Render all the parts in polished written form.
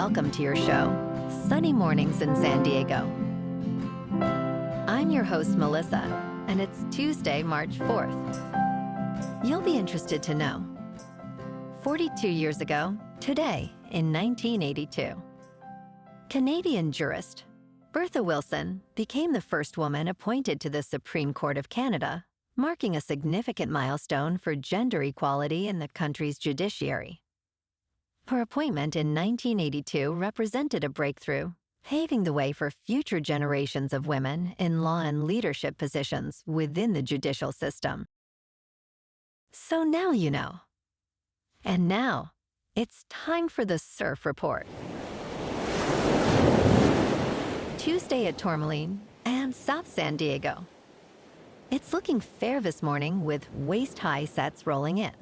welcome to your show, Sunny Mornings in San Diego. I'm your host, Melissa, and it's Tuesday, March 4th. You'll be interested to know. 42 years ago, today, in 1982, Canadian jurist Bertha Wilson became the first woman appointed to the Supreme Court of Canada, marking a significant milestone for gender equality in the country's judiciary. Her appointment in 1982 represented a breakthrough, paving the way for future generations of women in law and leadership positions within the judicial system. So now you know. And now, it's time for the Surf Report. Tuesday at Tourmaline and South San Diego. It's looking fair this morning with waist-high sets rolling in.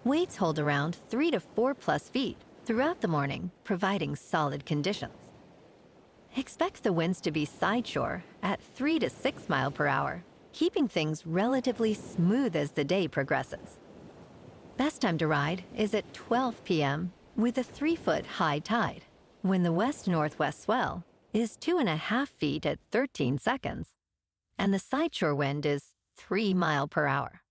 Waves hold around 3 to 4 plus feet throughout the morning, providing solid conditions. Expect the winds to be sideshore at 3 to 6 miles per hour, keeping things relatively smooth as the day progresses. Best time to ride is at 12 p.m. with a 3-foot high tide, when the west-northwest swell is 2.5 feet at 13 seconds, and the sideshore wind is 3 miles per hour.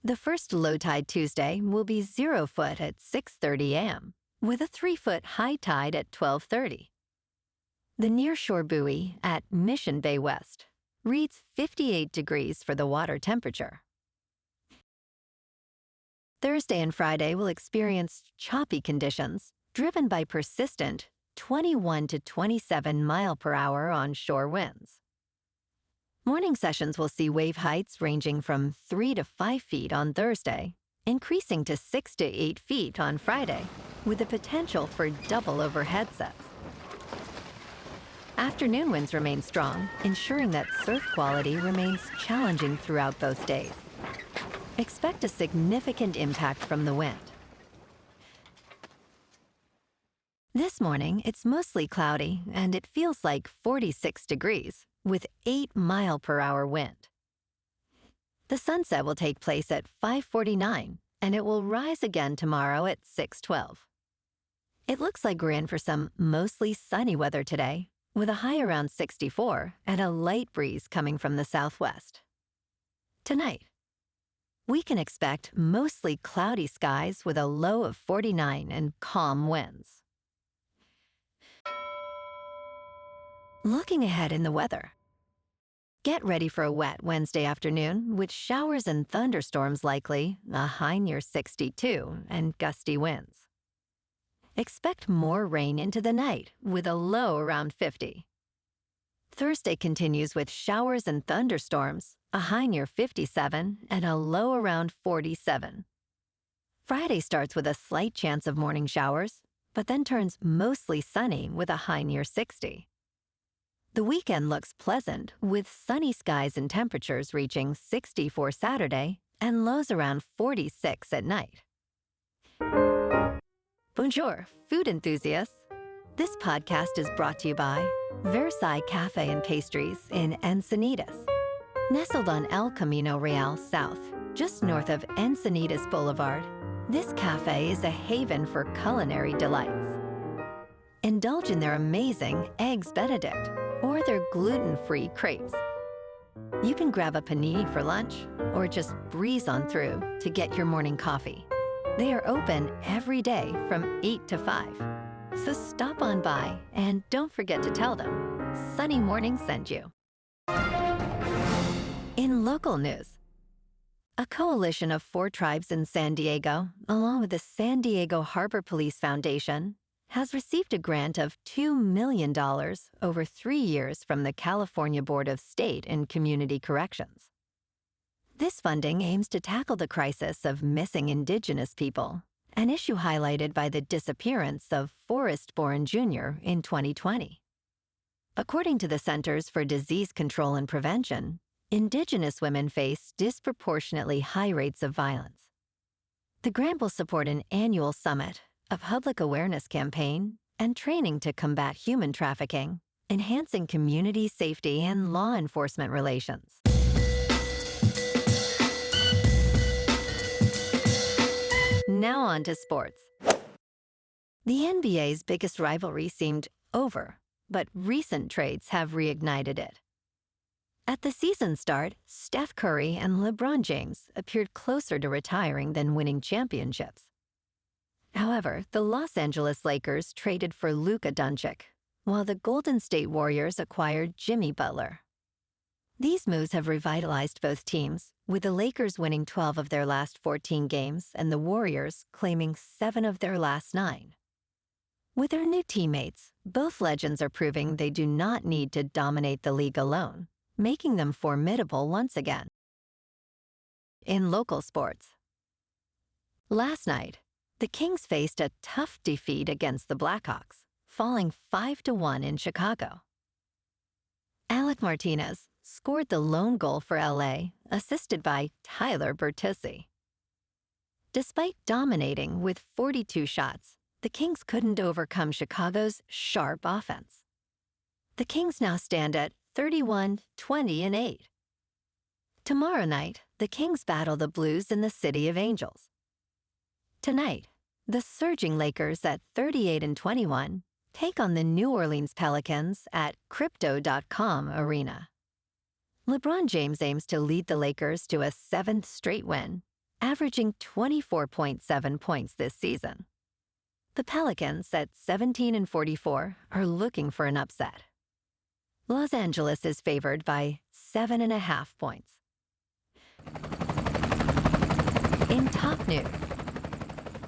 The first low tide Tuesday will be 0 foot at 6:30 a.m., with a 3-foot high tide at 12:30. The nearshore buoy at Mission Bay West reads 58 degrees for the water temperature. Thursday and Friday will experience choppy conditions, driven by persistent 21 to 27 mile per hour onshore winds. Morning sessions will see wave heights ranging from 3 to 5 feet on Thursday, increasing to 6 to 8 feet on Friday, with the potential for double overhead sets. Afternoon winds remain strong, ensuring that surf quality remains challenging throughout both days. Expect a significant impact from the wind. This morning, it's mostly cloudy, and it feels like 46 degrees, with 8 mile per hour wind. The sunset will take place at 5:49, and it will rise again tomorrow at 6:12. It looks like we're in for some mostly sunny weather today, with a high around 64 and a light breeze coming from the southwest. Tonight, we can expect mostly cloudy skies with a low of 49 and calm winds. Looking ahead in the weather. Get ready for a wet Wednesday afternoon with showers and thunderstorms likely, a high near 62, and gusty winds. Expect more rain into the night with a low around 50. Thursday continues with showers and thunderstorms, a high near 57, and a low around 47. Friday starts with a slight chance of morning showers, but then turns mostly sunny with a high near 60. The weekend looks pleasant, with sunny skies and temperatures reaching 60 for Saturday and lows around 46 at night. Bonjour, food enthusiasts. This podcast is brought to you by Versailles Cafe and Pastries in Encinitas. Nestled on El Camino Real South, just north of Encinitas Boulevard, this cafe is a haven for culinary delights. Indulge in their amazing Eggs Benedict or their gluten-free crepes. You can grab a panini for lunch or just breeze on through to get your morning coffee. They are open every day from 8 to 5. So stop on by and don't forget to tell them Sunny Morning sent you. In local news, a coalition of 4 tribes in San Diego, along with the San Diego Harbor Police Foundation, has received a grant of $2 million over 3 years from the California Board of State and Community Corrections. This funding aims to tackle the crisis of missing Indigenous people, an issue highlighted by the disappearance of Forrest Boren Junior in 2020. According to the Centers for Disease Control and Prevention, Indigenous women face disproportionately high rates of violence. The grant will support an annual summit, a public awareness campaign, and training to combat human trafficking, enhancing community safety and law enforcement relations. Now on to sports. The NBA's biggest rivalry seemed over, but recent trades have reignited it. At the season start, Steph Curry and LeBron James appeared closer to retiring than winning championships. However, the Los Angeles Lakers traded for Luka Doncic, while the Golden State Warriors acquired Jimmy Butler. These moves have revitalized both teams, with the Lakers winning 12 of their last 14 games and the Warriors claiming 7 of their last 9. With their new teammates, both legends are proving they do not need to dominate the league alone, making them formidable once again. In local sports, last night, the Kings faced a tough defeat against the Blackhawks, falling 5-1 in Chicago. Alec Martinez scored the lone goal for LA, assisted by Tyler Bertuzzi. Despite dominating with 42 shots, the Kings couldn't overcome Chicago's sharp offense. The Kings now stand at 31-20-8. Tomorrow night, the Kings battle the Blues in the City of Angels. Tonight, the surging Lakers at 38-21 take on the New Orleans Pelicans at Crypto.com Arena. LeBron James aims to lead the Lakers to a 7th straight win, averaging 24.7 points this season. The Pelicans at 17-44 are looking for an upset. Los Angeles is favored by 7.5 points. In top news,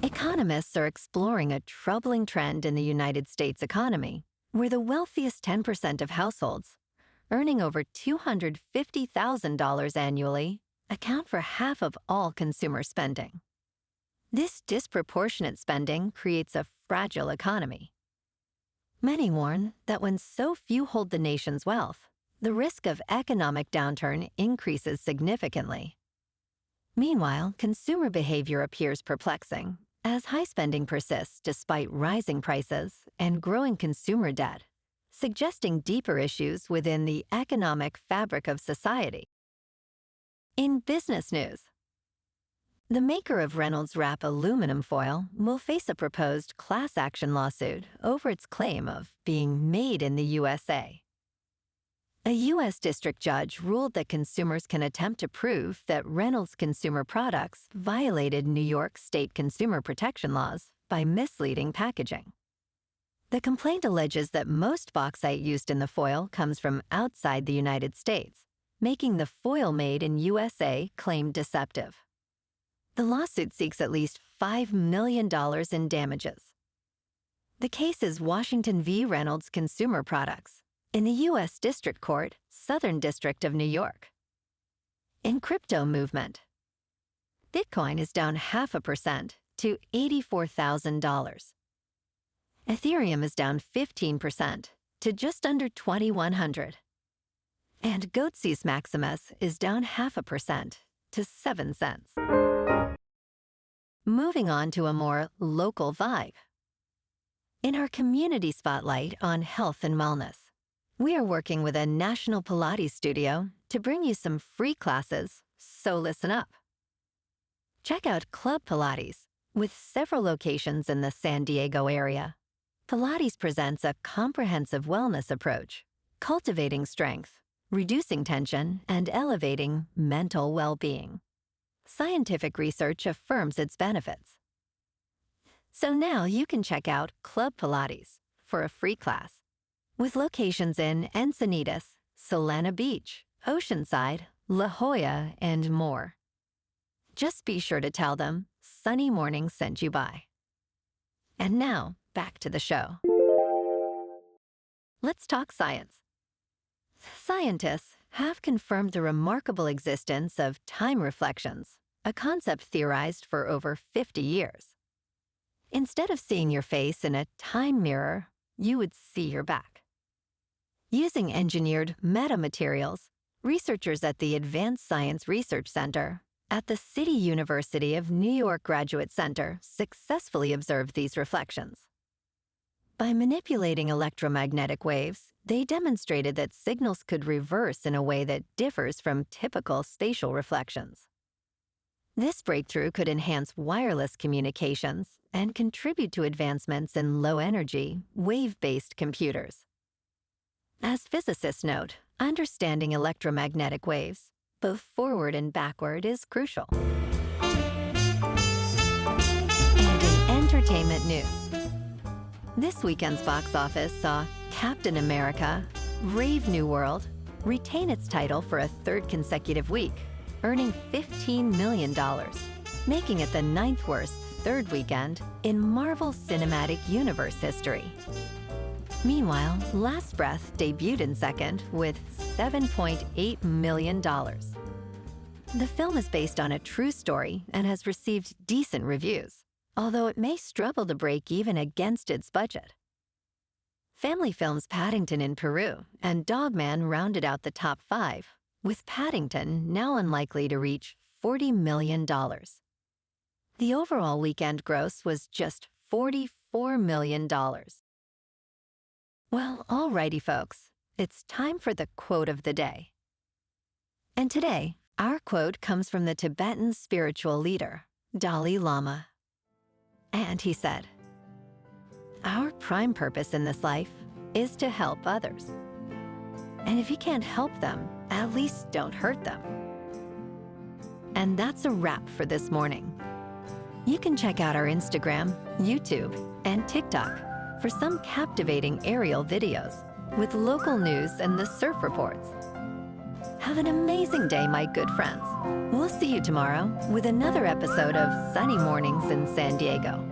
economists are exploring a troubling trend in the United States economy, where the wealthiest 10% of households, earning over $250,000 annually, account for half of all consumer spending. This disproportionate spending creates a fragile economy. Many warn that when so few hold the nation's wealth, the risk of economic downturn increases significantly. Meanwhile, consumer behavior appears perplexing, as high spending persists despite rising prices and growing consumer debt, suggesting deeper issues within the economic fabric of society. In business news, the maker of Reynolds Wrap aluminum foil will face a proposed class action lawsuit over its claim of being made in the USA. A U.S. district judge ruled that consumers can attempt to prove that Reynolds Consumer Products violated New York state consumer protection laws by misleading packaging. The complaint alleges that most bauxite used in the foil comes from outside the United States, making the foil made in USA claim deceptive. The lawsuit seeks at least $5 million in damages. The case is Washington v. Reynolds Consumer Products in the U.S. District Court, Southern District of New York. In crypto movement, Bitcoin is down 0.5% to $84,000. Ethereum is down 15% to just under 2,100. And Goatse's Maximus is down 0.5% to 7 cents. Moving on to a more local vibe. In our community spotlight on health and wellness, we are working with a national Pilates studio to bring you some free classes, so listen up. Check out Club Pilates, with several locations in the San Diego area. Pilates presents a comprehensive wellness approach, cultivating strength, reducing tension, and elevating mental well-being. Scientific research affirms its benefits. So now you can check out Club Pilates for a free class, with locations in Encinitas, Solana Beach, Oceanside, La Jolla, and more. Just be sure to tell them Sunny Morning sent you by. And now, back to the show. Let's talk science. Scientists have confirmed the remarkable existence of time reflections, a concept theorized for over 50 years. Instead of seeing your face in a time mirror, you would see your back. Using engineered metamaterials, researchers at the Advanced Science Research Center at the City University of New York Graduate Center successfully observed these reflections. By manipulating electromagnetic waves, they demonstrated that signals could reverse in a way that differs from typical spatial reflections. This breakthrough could enhance wireless communications and contribute to advancements in low-energy, wave-based computers. As physicists note, understanding electromagnetic waves, both forward and backward, is crucial. And in entertainment news, this weekend's box office saw Captain America: Brave New World retain its title for a third consecutive week, earning $15 million, making it the 9th worst third weekend in Marvel Cinematic Universe history. Meanwhile, Last Breath debuted in second with $7.8 million. The film is based on a true story and has received decent reviews, although it may struggle to break even against its budget. Family films Paddington in Peru and Dogman rounded out the top 5, with Paddington now unlikely to reach $40 million. The overall weekend gross was just $44 million. Well, alrighty, folks, it's time for the quote of the day. And today, our quote comes from the Tibetan spiritual leader, Dalai Lama. And he said, "Our prime purpose in this life is to help others. And if you can't help them, at least don't hurt them." And that's a wrap for this morning. You can check out our Instagram, YouTube, and TikTok for some captivating aerial videos with local news and the surf reports. Have an amazing day, my good friends. We'll see you tomorrow with another episode of Sunny Mornings in San Diego.